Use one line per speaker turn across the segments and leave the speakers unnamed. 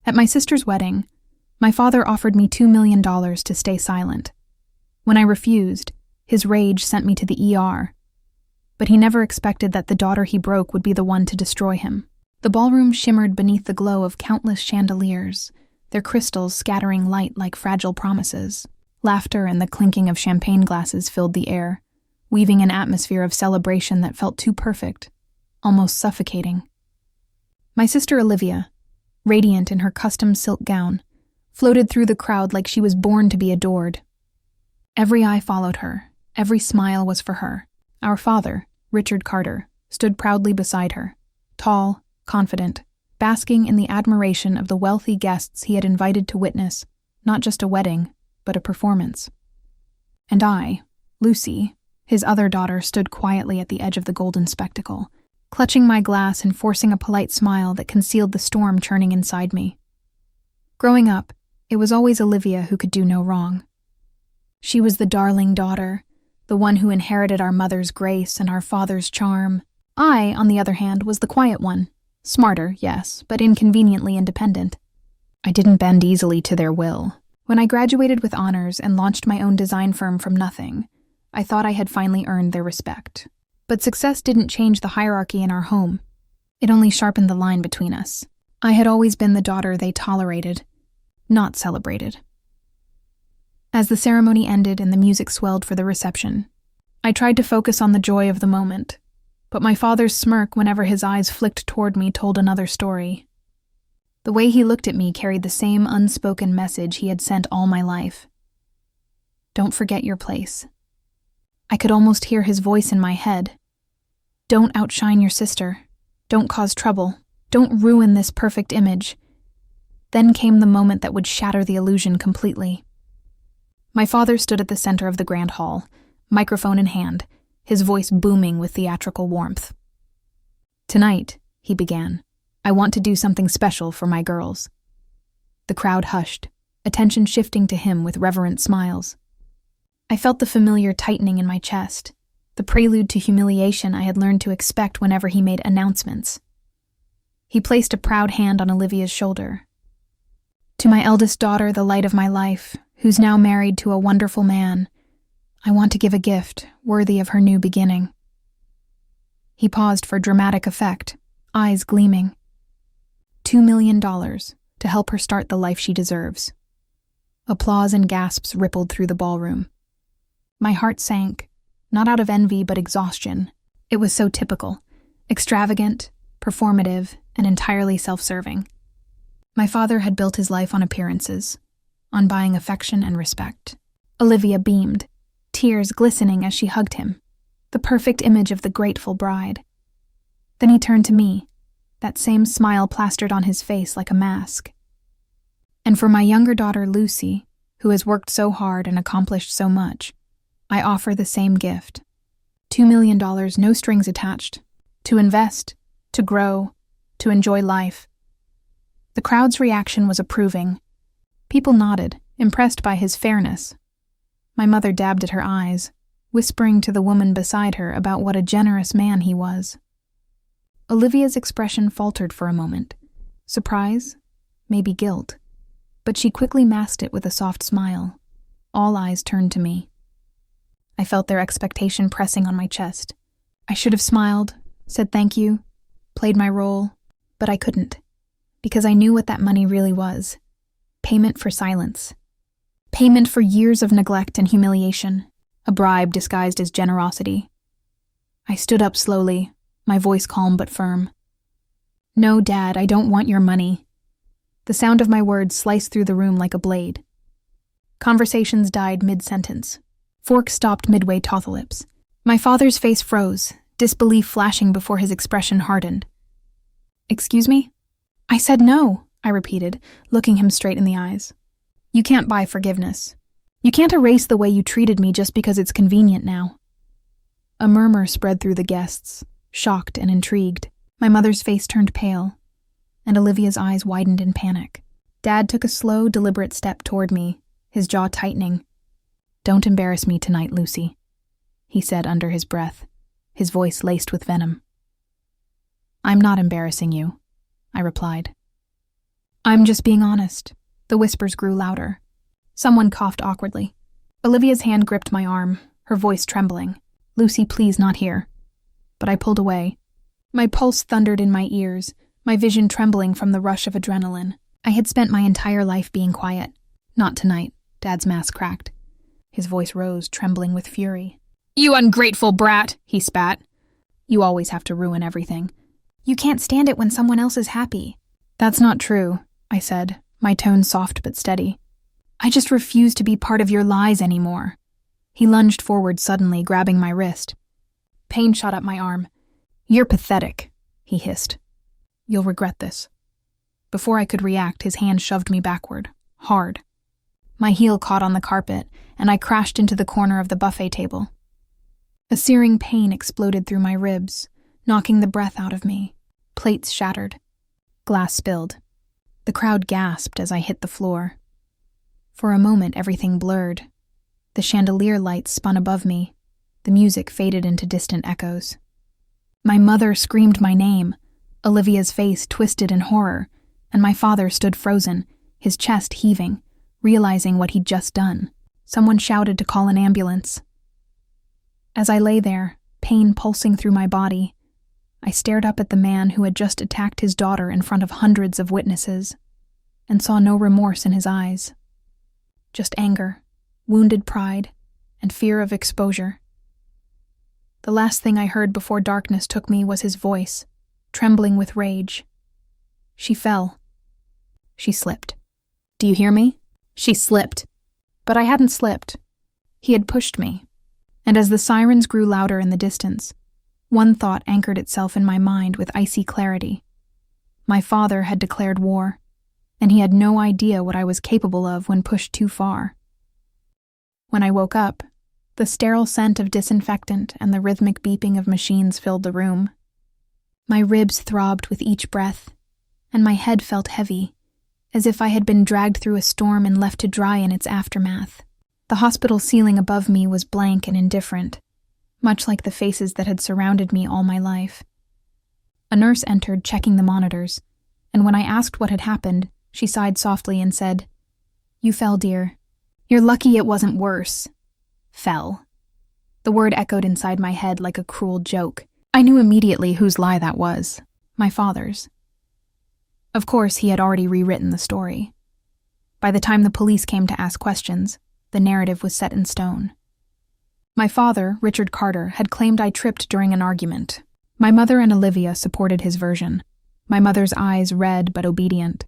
At my sister's wedding, my father offered me $2 million to stay silent. When I refused, his rage sent me to the ER. But he never expected that the daughter he broke would be the one to destroy him. The ballroom shimmered beneath the glow of countless chandeliers, their crystals scattering light like fragile promises. Laughter and the clinking of champagne glasses filled the air, weaving an atmosphere of celebration that felt too perfect, almost suffocating. My sister Olivia, radiant in her custom silk gown, floated through the crowd like she was born to be adored. Every eye followed her, every smile was for her. Our father, Richard Carter, stood proudly beside her, tall, confident, basking in the admiration of the wealthy guests he had invited to witness not just a wedding, but a performance. And I, Lucy, his other daughter, stood quietly at the edge of the golden spectacle, clutching my glass and forcing a polite smile that concealed the storm churning inside me. Growing up, it was always Olivia who could do no wrong. She was the darling daughter, the one who inherited our mother's grace and our father's charm. I, on the other hand, was the quiet one. Smarter, yes, but inconveniently independent. I didn't bend easily to their will. When I graduated with honors and launched my own design firm from nothing, I thought I had finally earned their respect. But success didn't change the hierarchy in our home. It only sharpened the line between us. I had always been the daughter they tolerated, not celebrated. As the ceremony ended and the music swelled for the reception, I tried to focus on the joy of the moment, but my father's smirk whenever his eyes flicked toward me told another story. The way he looked at me carried the same unspoken message he had sent all my life. Don't forget your place. I could almost hear his voice in my head. Don't outshine your sister. Don't cause trouble. Don't ruin this perfect image. Then came the moment that would shatter the illusion completely. My father stood at the center of the grand hall, microphone in hand, his voice booming with theatrical warmth. Tonight, he began, I want to do something special for my girls. The crowd hushed, attention shifting to him with reverent smiles. I felt the familiar tightening in my chest, the prelude to humiliation I had learned to expect whenever he made announcements. He placed a proud hand on Olivia's shoulder. To my eldest daughter, the light of my life, who's now married to a wonderful man, I want to give a gift worthy of her new beginning. He paused for dramatic effect, eyes gleaming. $2 million to help her start the life she deserves. Applause and gasps rippled through the ballroom. My heart sank, not out of envy but exhaustion. It was so typical, extravagant, performative, and entirely self-serving. My father had built his life on appearances, on buying affection and respect. Olivia beamed, tears glistening as she hugged him, the perfect image of the grateful bride. Then he turned to me, that same smile plastered on his face like a mask. And for my younger daughter Lucy, who has worked so hard and accomplished so much, I offer the same gift. $2 million, no strings attached, to invest, to grow, to enjoy life. The crowd's reaction was approving. People nodded, impressed by his fairness. My mother dabbed at her eyes, whispering to the woman beside her about what a generous man he was. Olivia's expression faltered for a moment. Surprise, maybe guilt. But she quickly masked it with a soft smile. All eyes turned to me. I felt their expectation pressing on my chest. I should have smiled, said thank you, played my role, but I couldn't, because I knew what that money really was. Payment for silence. Payment for years of neglect and humiliation. A bribe disguised as generosity. I stood up slowly, my voice calm but firm. No, Dad, I don't want your money. The sound of my words sliced through the room like a blade. Conversations died mid-sentence. Forks stopped midway tothalips. My father's face froze, disbelief flashing before his expression hardened. Excuse me? I said no, I repeated, looking him straight in the eyes. You can't buy forgiveness. You can't erase the way you treated me just because it's convenient now. A murmur spread through the guests, shocked and intrigued. My mother's face turned pale, and Olivia's eyes widened in panic. Dad took a slow, deliberate step toward me, his jaw tightening. Don't embarrass me tonight, Lucy, he said under his breath, his voice laced with venom. I'm not embarrassing you, I replied. I'm just being honest. The whispers grew louder. Someone coughed awkwardly. Olivia's hand gripped my arm, her voice trembling. Lucy, please, not here. But I pulled away. My pulse thundered in my ears, my vision trembling from the rush of adrenaline. I had spent my entire life being quiet. Not tonight, Dad's mask cracked. His voice rose, trembling with fury. You ungrateful brat, he spat. You always have to ruin everything. You can't stand it when someone else is happy. That's not true, I said, my tone soft but steady. I just refuse to be part of your lies anymore. He lunged forward suddenly, grabbing my wrist. Pain shot up my arm. You're pathetic, he hissed. You'll regret this. Before I could react, his hand shoved me backward, hard. My heel caught on the carpet, and I crashed into the corner of the buffet table. A searing pain exploded through my ribs, knocking the breath out of me. Plates shattered. Glass spilled. The crowd gasped as I hit the floor. For a moment, everything blurred. The chandelier lights spun above me. The music faded into distant echoes. My mother screamed my name. Olivia's face twisted in horror, and my father stood frozen, his chest heaving, realizing what he'd just done. Someone shouted to call an ambulance. As I lay there, pain pulsing through my body, I stared up at the man who had just attacked his daughter in front of hundreds of witnesses, and saw no remorse in his eyes. Just anger, wounded pride, and fear of exposure. The last thing I heard before darkness took me was his voice, trembling with rage. She fell. She slipped. Do you hear me? She slipped. But I hadn't slipped. He had pushed me. And as the sirens grew louder in the distance, one thought anchored itself in my mind with icy clarity. My father had declared war, and he had no idea what I was capable of when pushed too far. When I woke up, the sterile scent of disinfectant and the rhythmic beeping of machines filled the room. My ribs throbbed with each breath, and my head felt heavy, as if I had been dragged through a storm and left to dry in its aftermath. The hospital ceiling above me was blank and indifferent, much like the faces that had surrounded me all my life. A nurse entered, checking the monitors, and when I asked what had happened, she sighed softly and said, You fell, dear. You're lucky it wasn't worse. Fell. The word echoed inside my head like a cruel joke. I knew immediately whose lie that was. My father's. Of course, he had already rewritten the story. By the time the police came to ask questions, the narrative was set in stone. My father, Richard Carter, had claimed I tripped during an argument. My mother and Olivia supported his version. My mother's eyes red but obedient.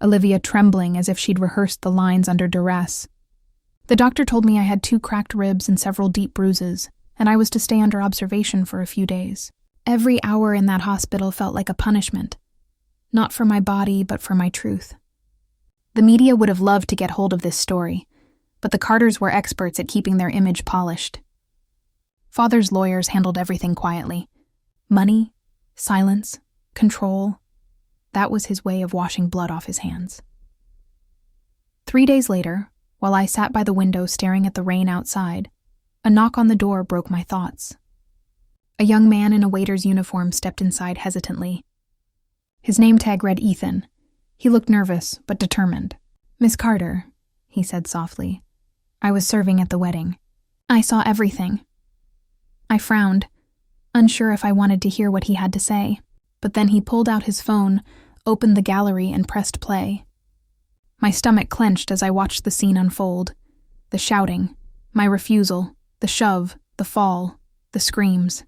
Olivia trembling as if she'd rehearsed the lines under duress. The doctor told me I had 2 cracked ribs and several deep bruises, and I was to stay under observation for a few days. Every hour in that hospital felt like a punishment. Not for my body, but for my truth. The media would have loved to get hold of this story, but the Carters were experts at keeping their image polished. Father's lawyers handled everything quietly. Money, silence, control. That was his way of washing blood off his hands. 3 days later, while I sat by the window staring at the rain outside, a knock on the door broke my thoughts. A young man in a waiter's uniform stepped inside hesitantly. His name tag read Ethan. He looked nervous, but determined. Miss Carter, he said softly. I was serving at the wedding. I saw everything. I frowned, unsure if I wanted to hear what he had to say, but then he pulled out his phone, opened the gallery, and pressed play. My stomach clenched as I watched the scene unfold. The shouting, my refusal, the shove, the fall, the screams.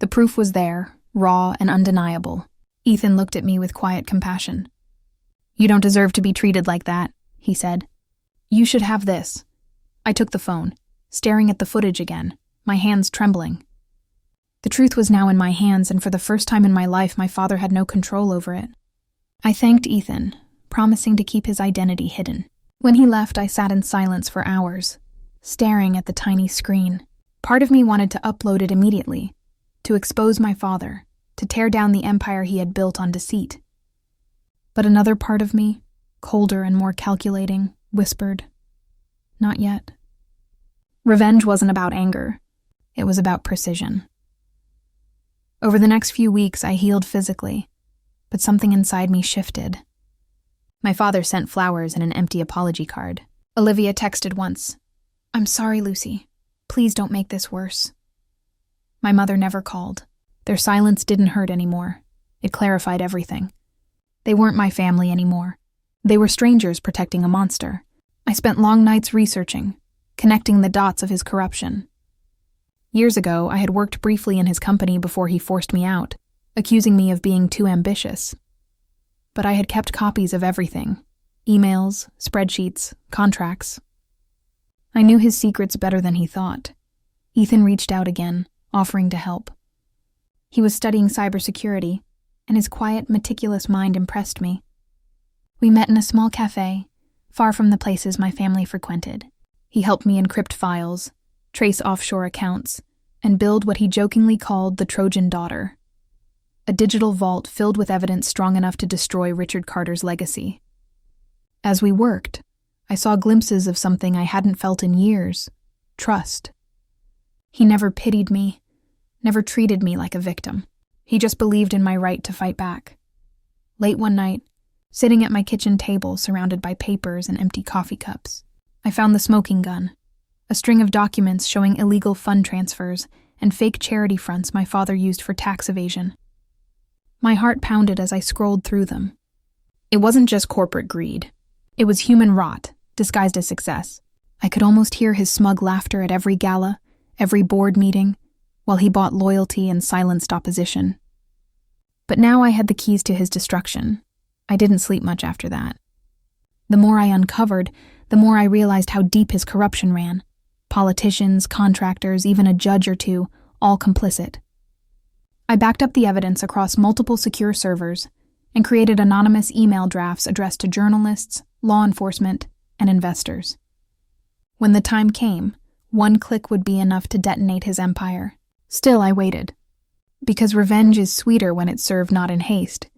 The proof was there, raw and undeniable. Ethan looked at me with quiet compassion. You don't deserve to be treated like that, he said. You should have this. I took the phone, staring at the footage again, my hands trembling. The truth was now in my hands, and for the first time in my life, my father had no control over it. I thanked Ethan, promising to keep his identity hidden. When he left, I sat in silence for hours, staring at the tiny screen. Part of me wanted to upload it immediately, to expose my father, to tear down the empire he had built on deceit. But another part of me, colder and more calculating, whispered, not yet. Revenge wasn't about anger. It was about precision. Over the next few weeks, I healed physically, but something inside me shifted. My father sent flowers and an empty apology card. Olivia texted once, "I'm sorry, Lucy. Please don't make this worse." My mother never called. Their silence didn't hurt anymore. It clarified everything. They weren't my family anymore. They were strangers protecting a monster. I spent long nights researching, connecting the dots of his corruption. Years ago, I had worked briefly in his company before he forced me out, accusing me of being too ambitious. But I had kept copies of everything: emails, spreadsheets, contracts. I knew his secrets better than he thought. Ethan reached out again, offering to help. He was studying cybersecurity, and his quiet, meticulous mind impressed me. We met in a small cafe, far from the places my family frequented. He helped me encrypt files, trace offshore accounts, and build what he jokingly called the Trojan Daughter, a digital vault filled with evidence strong enough to destroy Richard Carter's legacy. As we worked, I saw glimpses of something I hadn't felt in years: trust. He never pitied me, never treated me like a victim. He just believed in my right to fight back. Late one night, sitting at my kitchen table surrounded by papers and empty coffee cups, I found the smoking gun, a string of documents showing illegal fund transfers and fake charity fronts my father used for tax evasion. My heart pounded as I scrolled through them. It wasn't just corporate greed. It was human rot, disguised as success. I could almost hear his smug laughter at every gala, every board meeting, while he bought loyalty and silenced opposition. But now I had the keys to his destruction. I didn't sleep much after that. The more I uncovered, the more I realized how deep his corruption ran. Politicians, contractors, even a judge or two, all complicit. I backed up the evidence across multiple secure servers and created anonymous email drafts addressed to journalists, law enforcement, and investors. When the time came, one click would be enough to detonate his empire. Still, I waited, because revenge is sweeter when it's served not in haste,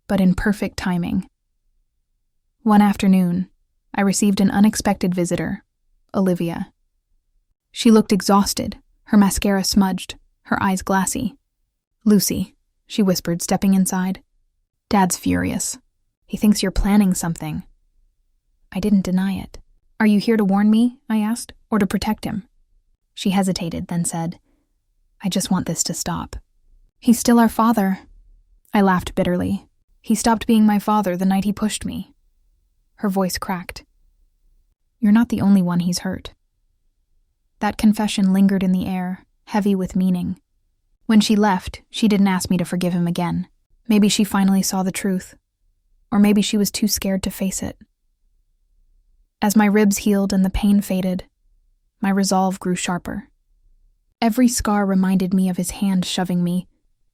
but in perfect timing. One afternoon, I received an unexpected visitor, Olivia. She looked exhausted, her mascara smudged, her eyes glassy. "Lucy," she whispered, stepping inside. "Dad's furious. He thinks you're planning something." I didn't deny it. "Are you here to warn me?" I asked, "or to protect him?" She hesitated, then said, "I just want this to stop." "He's still our father." I laughed bitterly. "He stopped being my father the night he pushed me." Her voice cracked. "You're not the only one he's hurt." That confession lingered in the air, heavy with meaning. When she left, she didn't ask me to forgive him again. Maybe she finally saw the truth. Or maybe she was too scared to face it. As my ribs healed and the pain faded, my resolve grew sharper. Every scar reminded me of his hand shoving me,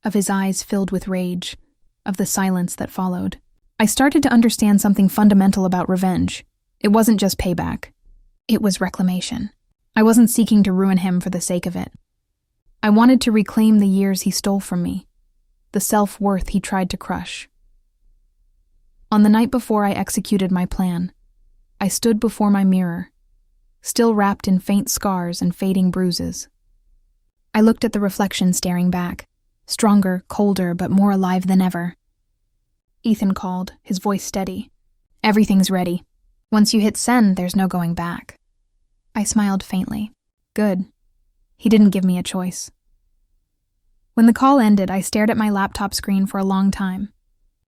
of his eyes filled with rage, of the silence that followed. I started to understand something fundamental about revenge. It wasn't just payback. It was reclamation. I wasn't seeking to ruin him for the sake of it. I wanted to reclaim the years he stole from me, the self-worth he tried to crush. On the night before I executed my plan, I stood before my mirror, still wrapped in faint scars and fading bruises. I looked at the reflection staring back, stronger, colder, but more alive than ever. Ethan called, his voice steady. "Everything's ready. Once you hit send, there's no going back." I smiled faintly. Good. He didn't give me a choice. When the call ended, I stared at my laptop screen for a long time.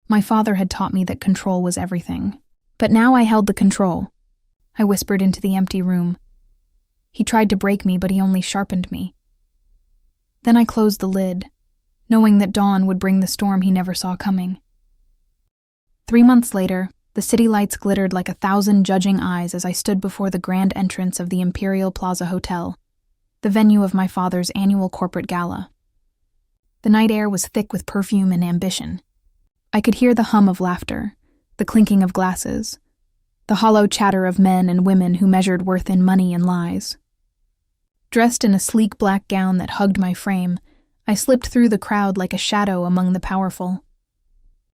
My father had taught me that control was everything. But now I held the control. I whispered into the empty room. He tried to break me, but he only sharpened me. Then I closed the lid, knowing that dawn would bring the storm he never saw coming. 3 months later, the city lights glittered like 1,000 judging eyes as I stood before the grand entrance of the Imperial Plaza Hotel, the venue of my father's annual corporate gala. The night air was thick with perfume and ambition. I could hear the hum of laughter, the clinking of glasses, the hollow chatter of men and women who measured worth in money and lies. Dressed in a sleek black gown that hugged my frame, I slipped through the crowd like a shadow among the powerful.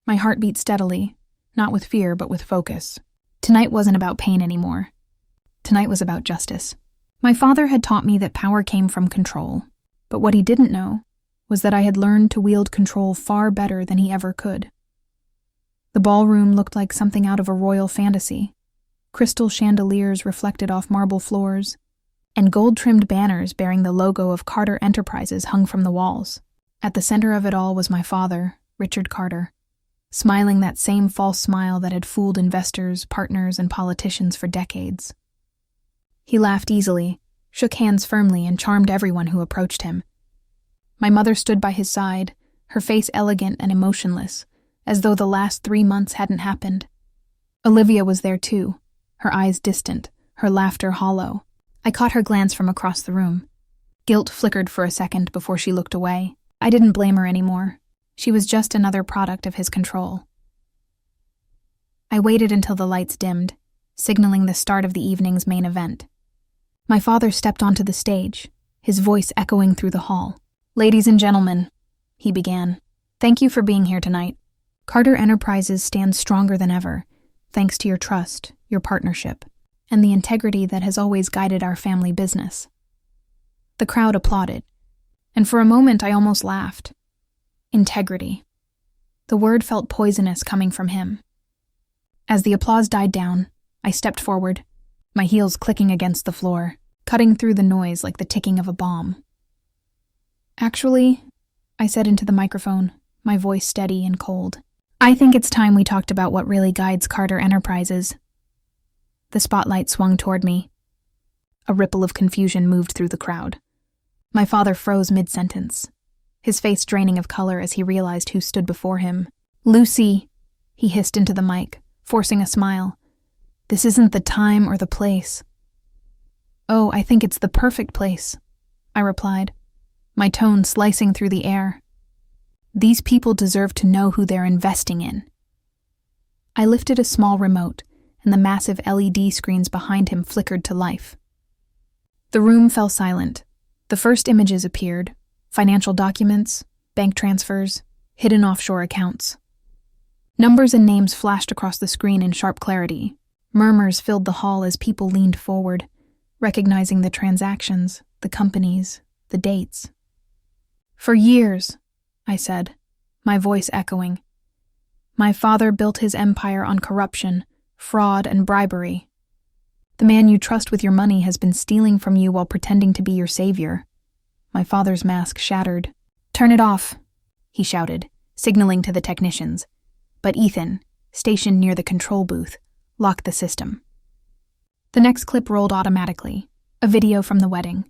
My heart beat steadily, not with fear but with focus. Tonight wasn't about pain anymore. Tonight was about justice. My father had taught me that power came from control, but what he didn't know was that I had learned to wield control far better than he ever could. The ballroom looked like something out of a royal fantasy. Crystal chandeliers reflected off marble floors, and gold-trimmed banners bearing the logo of Carter Enterprises hung from the walls. At the center of it all was my father, Richard Carter, smiling that same false smile that had fooled investors, partners, and politicians for decades. He laughed easily, shook hands firmly, and charmed everyone who approached him. My mother stood by his side, her face elegant and emotionless, as though the last 3 months hadn't happened. Olivia was there too, her eyes distant, her laughter hollow. I caught her glance from across the room. Guilt flickered for a second before she looked away. I didn't blame her anymore. She was just another product of his control. I waited until the lights dimmed, signaling the start of the evening's main event. My father stepped onto the stage, his voice echoing through the hall. "Ladies and gentlemen," he began, "thank you for being here tonight. Carter Enterprises stands stronger than ever, thanks to your trust, your partnership, and the integrity that has always guided our family business." The crowd applauded, and for a moment I almost laughed. Integrity. The word felt poisonous coming from him. As the applause died down, I stepped forward, my heels clicking against the floor, cutting through the noise like the ticking of a bomb. "Actually," I said into the microphone, my voice steady and cold, "I think it's time we talked about what really guides Carter Enterprises." The spotlight swung toward me. A ripple of confusion moved through the crowd. My father froze mid-sentence, his face draining of color as he realized who stood before him. "Lucy," he hissed into the mic, forcing a smile. "This isn't the time or the place." "Oh, I think it's the perfect place," I replied, my tone slicing through the air. "These people deserve to know who they're investing in." I lifted a small remote, and the massive LED screens behind him flickered to life. The room fell silent. The first images appeared: financial documents, bank transfers, hidden offshore accounts. Numbers and names flashed across the screen in sharp clarity. Murmurs filled the hall as people leaned forward, recognizing the transactions, the companies, the dates. "For years," I said, my voice echoing, "my father built his empire on corruption, fraud, and bribery. The man you trust with your money has been stealing from you while pretending to be your savior." My father's mask shattered. "Turn it off," he shouted, signaling to the technicians. But Ethan, stationed near the control booth, locked the system. The next clip rolled automatically, a video from the wedding.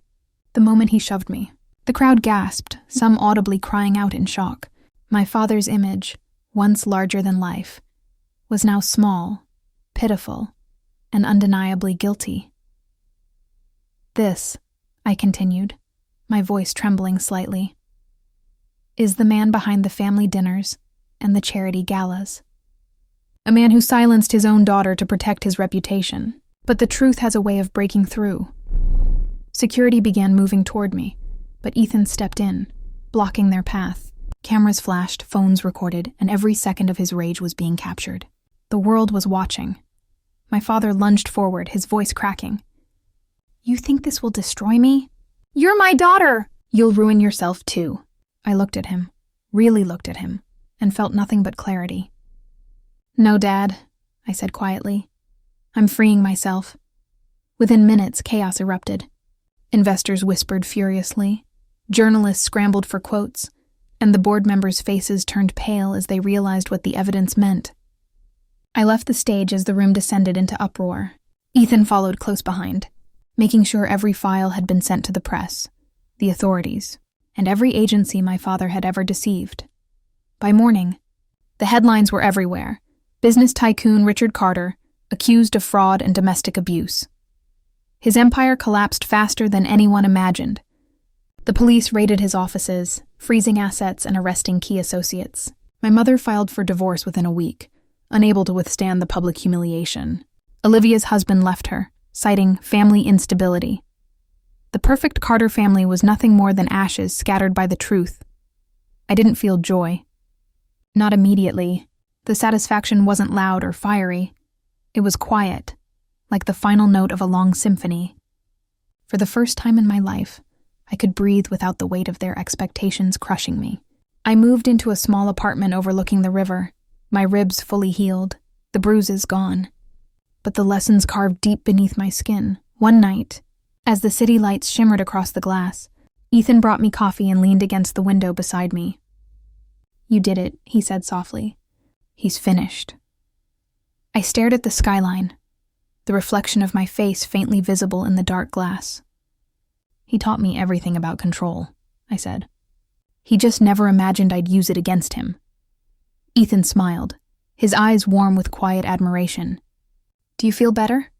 The moment he shoved me, the crowd gasped, some audibly crying out in shock. My father's image, once larger than life, was now small, pitiful, and undeniably guilty. "This," I continued, my voice trembling slightly, "is the man behind the family dinners and the charity galas. A man who silenced his own daughter to protect his reputation. But the truth has a way of breaking through." Security began moving toward me, but Ethan stepped in, blocking their path. Cameras flashed, phones recorded, and every second of his rage was being captured. The world was watching. My father lunged forward, his voice cracking. "You think this will destroy me? You're my daughter!" "You'll ruin yourself too." I looked at him, really looked at him, and felt nothing but clarity. "No, Dad," I said quietly. "I'm freeing myself." Within minutes, chaos erupted. Investors whispered furiously, journalists scrambled for quotes, and the board members' faces turned pale as they realized what the evidence meant. I left the stage as the room descended into uproar. Ethan followed close behind, making sure every file had been sent to the press, the authorities, and every agency my father had ever deceived. By morning, the headlines were everywhere. Business tycoon Richard Carter, accused of fraud and domestic abuse. His empire collapsed faster than anyone imagined. The police raided his offices, freezing assets and arresting key associates. My mother filed for divorce within a week, unable to withstand the public humiliation. Olivia's husband left her, citing family instability. The perfect Carter family was nothing more than ashes scattered by the truth. I didn't feel joy. Not immediately. The satisfaction wasn't loud or fiery. It was quiet, like the final note of a long symphony. For the first time in my life, I could breathe without the weight of their expectations crushing me. I moved into a small apartment overlooking the river, my ribs fully healed, the bruises gone. But the lessons carved deep beneath my skin. One night, as the city lights shimmered across the glass, Ethan brought me coffee and leaned against the window beside me. "You did it," he said softly. "He's finished." I stared at the skyline, the reflection of my face faintly visible in the dark glass. "He taught me everything about control," I said. "He just never imagined I'd use it against him." Ethan smiled, his eyes warm with quiet admiration. "Do you feel better?"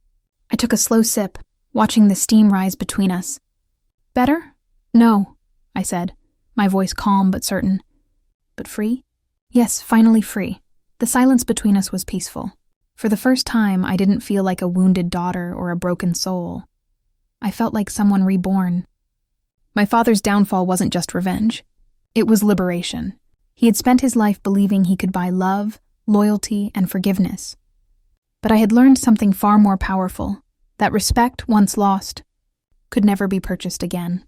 I took a slow sip, watching the steam rise between us. "Better? No," I said, my voice calm but certain. "But free?" "Yes, finally free." The silence between us was peaceful. For the first time, I didn't feel like a wounded daughter or a broken soul. I felt like someone reborn. My father's downfall wasn't just revenge. It was liberation. He had spent his life believing he could buy love, loyalty, and forgiveness. But I had learned something far more powerful, that respect, once lost, could never be purchased again.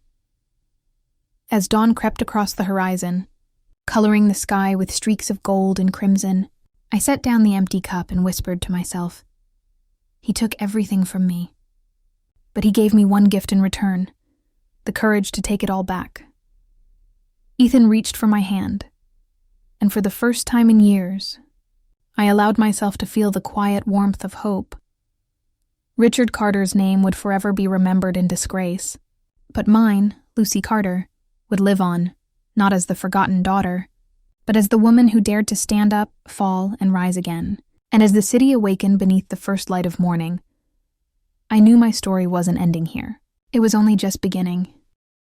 As dawn crept across the horizon, coloring the sky with streaks of gold and crimson, I set down the empty cup and whispered to myself, "He took everything from me. But he gave me one gift in return, the courage to take it all back." Ethan reached for my hand, and for the first time in years, I allowed myself to feel the quiet warmth of hope. Richard Carter's name would forever be remembered in disgrace, but mine, Lucy Carter, would live on, not as the forgotten daughter, but as the woman who dared to stand up, fall, and rise again. And as the city awakened beneath the first light of morning, I knew my story wasn't ending here. It was only just beginning.